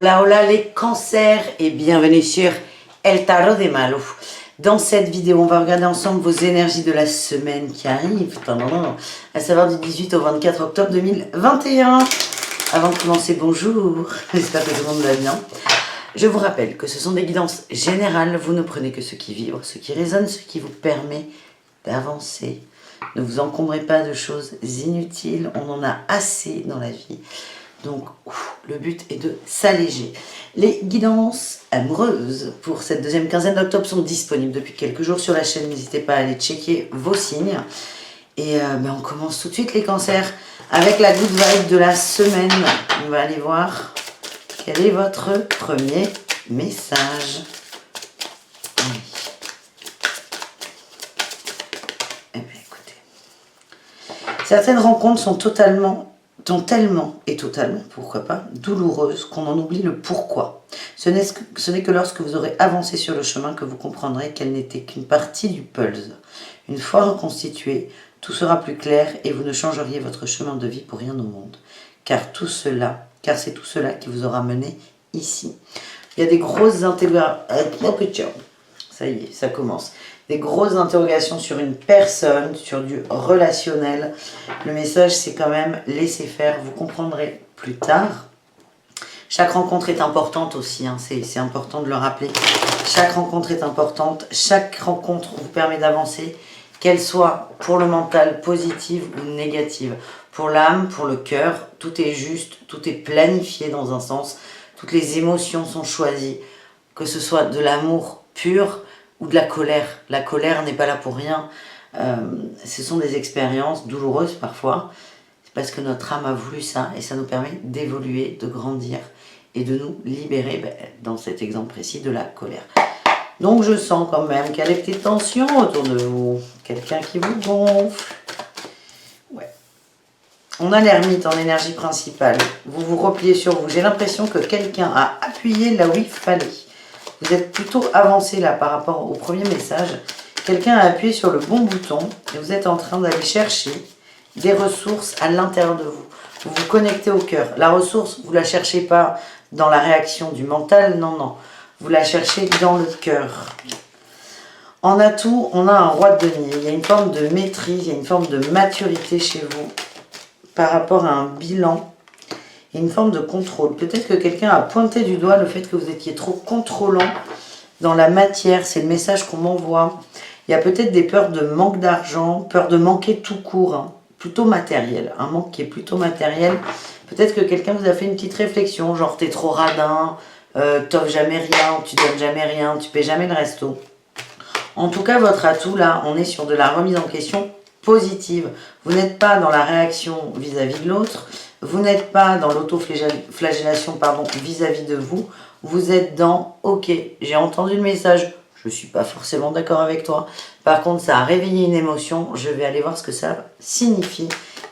Hola, hola les cancers et bienvenue sur El Tarot de Malo. Dans cette vidéo, on va regarder ensemble vos énergies de la semaine qui arrive, à savoir du 18 au 24 octobre 2021. Avant de commencer, bonjour, j'espère que tout le monde va bien. Je vous rappelle que ce sont des guidances générales, vous ne prenez que ce qui vibre, ce qui résonne, ce qui vous permet d'avancer. Ne vous encombrez pas de choses inutiles, on en a assez dans la vie. Donc, le but est de s'alléger. Les guidances amoureuses pour cette deuxième quinzaine d'octobre sont disponibles depuis quelques jours sur la chaîne. N'hésitez pas à aller checker vos signes. Et on commence tout de suite les cancers avec la good vibe de la semaine. On va aller voir quel est votre premier message. Oui. Eh bien, écoutez. Certaines rencontres sont tellement, pourquoi pas, douloureuses qu'on en oublie le pourquoi. Ce n'est que lorsque vous aurez avancé sur le chemin que vous comprendrez qu'elle n'était qu'une partie du puzzle. Une fois reconstituée, tout sera plus clair et vous ne changeriez votre chemin de vie pour rien au monde. Car c'est tout cela qui vous aura mené ici. Il y a des grosses interrogations. Ça y est, ça commence. Des grosses interrogations sur une personne, sur du relationnel. Le message, c'est quand même laisser faire. Vous comprendrez plus tard. Chaque rencontre est importante aussi, hein. C'est important de le rappeler. Chaque rencontre est importante. Chaque rencontre vous permet d'avancer, qu'elle soit pour le mental positive ou négative. Pour l'âme, pour le cœur, tout est juste, tout est planifié dans un sens. Toutes les émotions sont choisies. Que ce soit de l'amour pur ou de la colère. La colère n'est pas là pour rien. Ce sont des expériences douloureuses parfois. C'est parce que notre âme a voulu ça et ça nous permet d'évoluer, de grandir et de nous libérer, dans cet exemple précis, de la colère. Donc je sens quand même qu'il y a des petites tensions autour de vous. Quelqu'un qui vous gonfle. Ouais. On a l'ermite en énergie principale. Vous vous repliez sur vous. J'ai l'impression que quelqu'un a appuyé là où il fallait. Vous êtes plutôt avancé là par rapport au premier message. Quelqu'un a appuyé sur le bon bouton et vous êtes en train d'aller chercher des ressources à l'intérieur de vous. Vous vous connectez au cœur. La ressource, vous ne la cherchez pas dans la réaction du mental, non. Vous la cherchez dans le cœur. En atout, on a un roi de denier. Il y a une forme de maîtrise, il y a une forme de maturité chez vous par rapport à un bilan. Et une forme de contrôle. Peut-être que quelqu'un a pointé du doigt le fait que vous étiez trop contrôlant dans la matière. C'est le message qu'on m'envoie. Il y a peut-être des peurs de manque d'argent, peur de manquer tout court, hein, plutôt matériel. Un manque qui est plutôt matériel. Peut-être que quelqu'un vous a fait une petite réflexion, genre t'es trop radin, t'offres jamais rien, tu donnes jamais rien, tu paies jamais le resto. En tout cas, votre atout là, on est sur de la remise en question positive. Vous n'êtes pas dans la réaction vis-à-vis de l'autre. Vous n'êtes pas dans l'autoflagellation vis-à-vis de vous. Vous êtes dans « Ok, j'ai entendu le message, je ne suis pas forcément d'accord avec toi. Par contre, ça a réveillé une émotion, je vais aller voir ce que ça signifie. »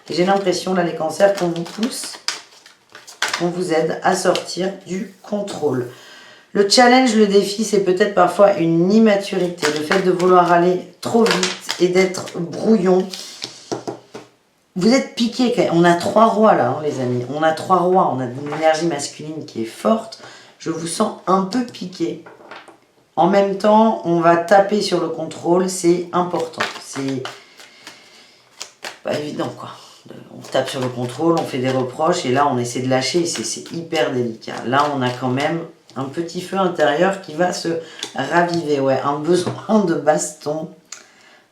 Et j'ai l'impression, là, les cancers, qu'on vous pousse, qu'on vous aide à sortir du contrôle. Le challenge, le défi, c'est peut-être parfois une immaturité. Le fait de vouloir aller trop vite et d'être brouillon. Vous êtes piqué. On a 3 rois là, hein, les amis. On a 3 rois. On a une énergie masculine qui est forte. Je vous sens un peu piqué. En même temps, on va taper sur le contrôle. C'est important. C'est pas évident, quoi. On tape sur le contrôle, on fait des reproches. Et là, on essaie de lâcher. C'est hyper délicat. Là, on a quand même un petit feu intérieur qui va se raviver. Ouais, un besoin de baston.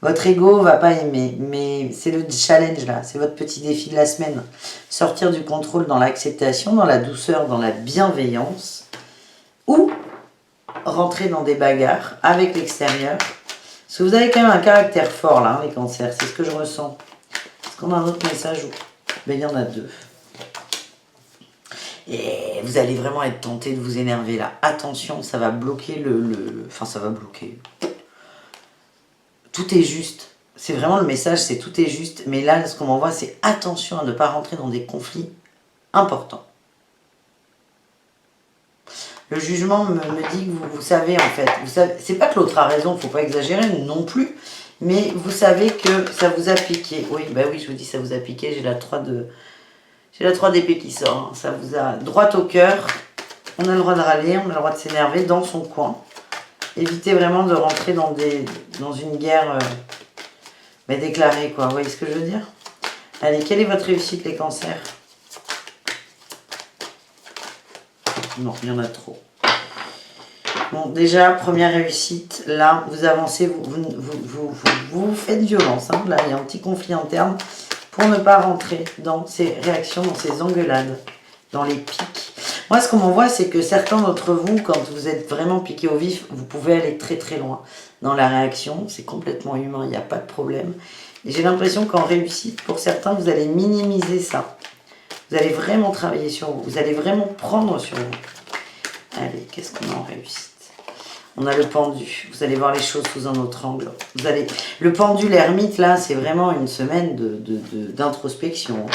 Votre ego va pas aimer, mais c'est le challenge là, c'est votre petit défi de la semaine. Sortir du contrôle dans l'acceptation, dans la douceur, dans la bienveillance, ou rentrer dans des bagarres avec l'extérieur. Parce que vous avez quand même un caractère fort là, hein, les cancers, c'est ce que je ressens. Est-ce qu'on a un autre message? Ben, il y en a 2. Et vous allez vraiment être tenté de vous énerver là. Attention, ça va bloquer Enfin, ça va bloquer. Tout est juste. C'est vraiment le message, c'est tout est juste. Mais là, ce qu'on m'envoie, c'est attention à ne pas rentrer dans des conflits importants. Le jugement me dit que vous savez, en fait. C'est pas que l'autre a raison, il ne faut pas exagérer non plus. Mais vous savez que ça vous a piqué. Oui, bah oui, je vous dis, ça vous a piqué. J'ai la 3 d'épée qui sort. Hein. Ça vous a droit au cœur. On a le droit de râler, on a le droit de s'énerver dans son coin. Évitez vraiment de rentrer dans une guerre déclarée, quoi. Vous voyez ce que je veux dire? Allez, quelle est votre réussite, les cancers? Non, il y en a trop. Bon, déjà, première réussite, là, vous avancez, vous faites violence. Hein. Là, il y a un petit conflit interne pour ne pas rentrer dans ces réactions, dans ces engueulades, dans les pics. Moi, ce qu'on m'envoie, c'est que certains d'entre vous, quand vous êtes vraiment piqué au vif, vous pouvez aller très très loin dans la réaction. C'est complètement humain, il n'y a pas de problème. Et j'ai l'impression qu'en réussite, pour certains, vous allez minimiser ça. Vous allez vraiment travailler sur vous. Vous allez vraiment prendre sur vous. Allez, qu'est-ce qu'on a en réussite? On a le pendu. Vous allez voir les choses sous un autre angle. Le pendu, l'ermite, là, c'est vraiment une semaine d'introspection.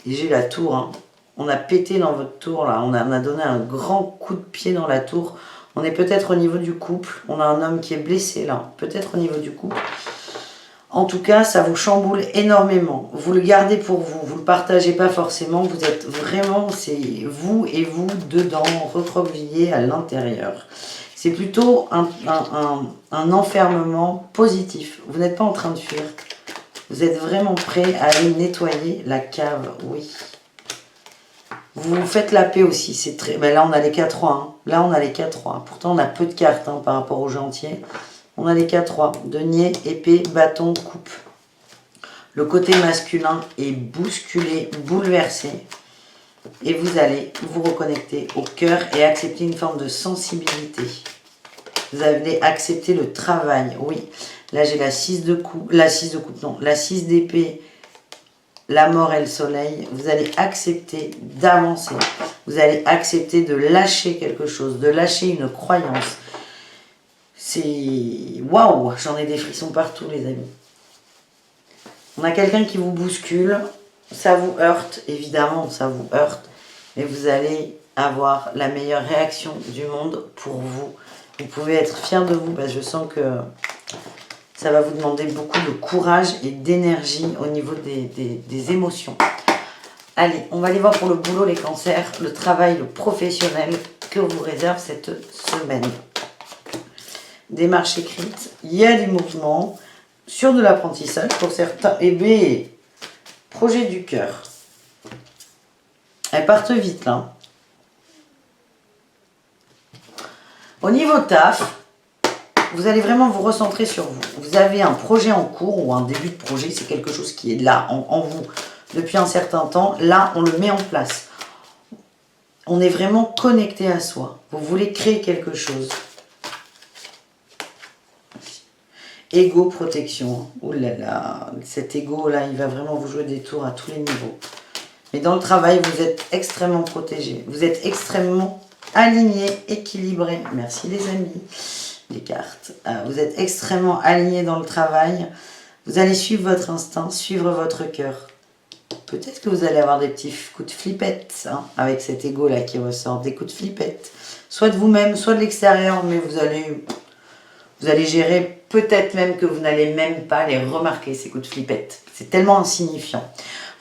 Et j'ai la tour. Hein. On a pété dans votre tour, là. On a donné un grand coup de pied dans la tour. On est peut-être au niveau du couple. On a un homme qui est blessé, là. Peut-être au niveau du couple. En tout cas, ça vous chamboule énormément. Vous le gardez pour vous. Vous ne le partagez pas forcément. Vous êtes vraiment, c'est vous et vous dedans, recroquevillés à l'intérieur. C'est plutôt un enfermement positif. Vous n'êtes pas en train de fuir. Vous êtes vraiment prêt à aller nettoyer la cave. Oui. Vous faites la paix aussi. C'est très. Ben là, on a les 4-3. Hein. Là, on a les 4-3. Pourtant, on a peu de cartes hein, par rapport au jeu entier. On a les 4-3, denier, épée, bâton, coupe. Le côté masculin est bousculé, bouleversé. Et vous allez vous reconnecter au cœur et accepter une forme de sensibilité. Vous allez accepter le travail, oui. Là, j'ai la 6 de coupe, la 6 d'épée, la mort et le soleil. Vous allez accepter d'avancer. Vous allez accepter de lâcher quelque chose, de lâcher une croyance. C'est... Waouh, j'en ai des frissons partout, les amis. On a quelqu'un qui vous bouscule. Ça vous heurte, évidemment, ça vous heurte. Mais vous allez avoir la meilleure réaction du monde pour vous. Vous pouvez être fier de vous, parce que je sens que ça va vous demander beaucoup de courage et d'énergie au niveau des émotions. Allez, on va aller voir pour le boulot, les cancers, le travail, le professionnel que vous réserve cette semaine. Démarche écrite, il y a des mouvements sur de l'apprentissage pour certains. Et B, projet du cœur. Elles partent vite là. Au niveau taf, vous allez vraiment vous recentrer sur vous. Vous avez un projet en cours ou un début de projet, c'est quelque chose qui est là en vous depuis un certain temps. Là, on le met en place. On est vraiment connecté à soi. Vous voulez créer quelque chose. Ego, protection. Oh là là, cet ego là, il va vraiment vous jouer des tours à tous les niveaux. Mais dans le travail, vous êtes extrêmement protégé. Vous êtes extrêmement aligné, équilibré. Merci les amis, les cartes. Vous êtes extrêmement aligné dans le travail. Vous allez suivre votre instinct, suivre votre cœur. Peut-être que vous allez avoir des petits coups de flippette hein, avec cet ego là qui ressort. Des coups de flippette. Soit de vous-même, soit de l'extérieur, mais vous allez gérer. Peut-être même que vous n'allez même pas les remarquer, ces coups de flippette. C'est tellement insignifiant.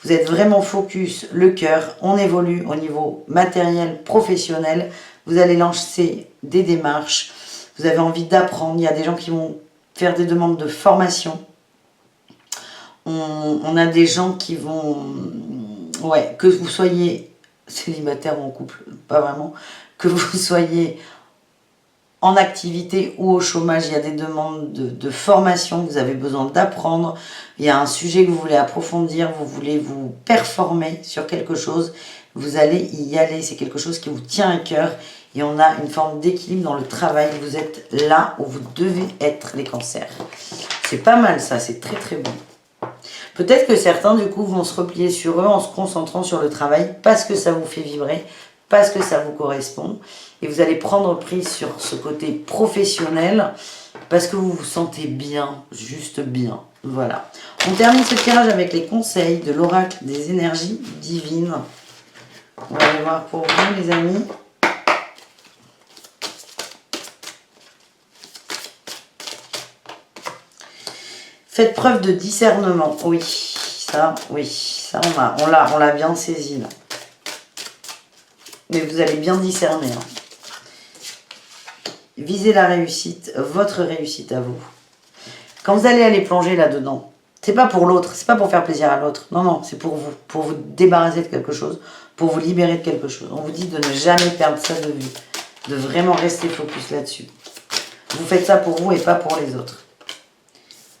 Vous êtes vraiment focus, le cœur. On évolue au niveau matériel, professionnel. Vous allez lancer des démarches. Vous avez envie d'apprendre. Il y a des gens qui vont faire des demandes de formation. On a des gens qui vont... Ouais, que vous soyez célibataire ou en couple, pas vraiment. Que vous soyez... en activité ou au chômage, il y a des demandes de formation, vous avez besoin d'apprendre, il y a un sujet que vous voulez approfondir, vous voulez vous performer sur quelque chose, vous allez y aller, c'est quelque chose qui vous tient à cœur et on a une forme d'équilibre dans le travail, vous êtes là où vous devez être les cancers. C'est pas mal ça, c'est très très bon. Peut-être que certains du coup vont se replier sur eux en se concentrant sur le travail parce que ça vous fait vibrer, parce que ça vous correspond. Et vous allez prendre prise sur ce côté professionnel parce que vous vous sentez bien, juste bien. Voilà. On termine ce tirage avec les conseils de l'oracle des énergies divines. On va aller voir pour vous les amis. Faites preuve de discernement. Oui, ça on l'a bien saisi là. mais vous allez bien discerner. Hein. Visez la réussite, votre réussite à vous. Quand vous allez aller plonger là-dedans, c'est pas pour l'autre, c'est pas pour faire plaisir à l'autre. Non, non, c'est pour vous débarrasser de quelque chose, pour vous libérer de quelque chose. On vous dit de ne jamais perdre ça de vue, de vraiment rester focus là-dessus. Vous faites ça pour vous et pas pour les autres.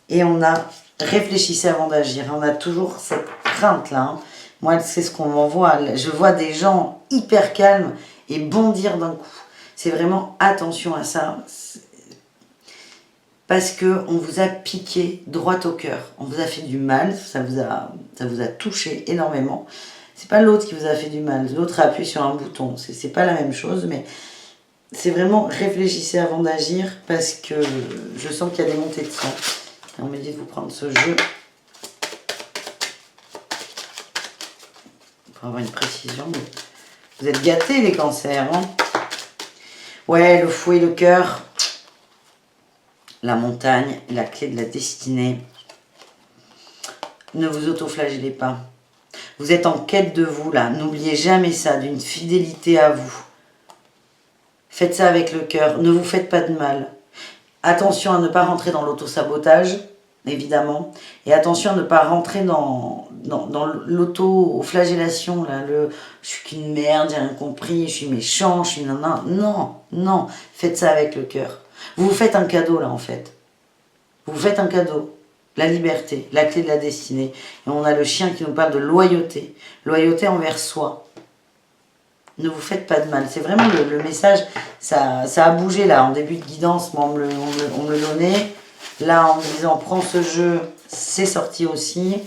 Et on a réfléchissez avant d'agir. On a toujours cette crainte-là. Hein. Moi, c'est ce qu'on m'envoie. Je vois des gens hyper calmes et bondir d'un coup. C'est vraiment attention à ça. Parce qu'on vous a piqué droit au cœur. On vous a fait du mal. Ça vous a touché énormément. C'est pas l'autre qui vous a fait du mal. L'autre a appuyé sur un bouton. C'est pas la même chose, mais c'est vraiment réfléchissez avant d'agir parce que je sens qu'il y a des montées de sang. Et on me dit de vous prendre ce jeu pour avoir une précision. Vous êtes gâtés les cancers. Hein, ouais, le fouet, le cœur, la montagne, la clé de la destinée. Ne vous autoflagellez pas. Vous êtes en quête de vous là. N'oubliez jamais ça, d'une fidélité à vous. Faites ça avec le cœur. Ne vous faites pas de mal. Attention à ne pas rentrer dans l'auto-sabotage, évidemment. Et attention à ne pas rentrer dans l'auto-flagellation. Je suis qu'une merde, j'ai rien compris, je suis méchant, je suis nanan. Non, non. Faites ça avec le cœur. Vous vous faites un cadeau là en fait. Vous vous faites un cadeau. La liberté, la clé de la destinée. Et on a le chien qui nous parle de loyauté. Loyauté envers soi. Ne vous faites pas de mal. C'est vraiment le message, ça a bougé là, en début de guidance, moi on me le donnait. Là, en me disant, prends ce jeu, c'est sorti aussi.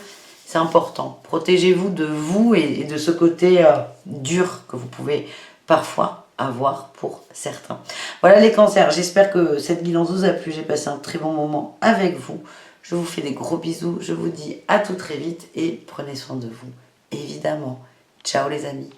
C'est important. Protégez-vous de vous et de ce côté dur que vous pouvez parfois avoir pour certains. Voilà les cancers, j'espère que cette guidance vous a plu. J'ai passé un très bon moment avec vous. Je vous fais des gros bisous. Je vous dis à tout très vite et prenez soin de vous, évidemment. Ciao les amis.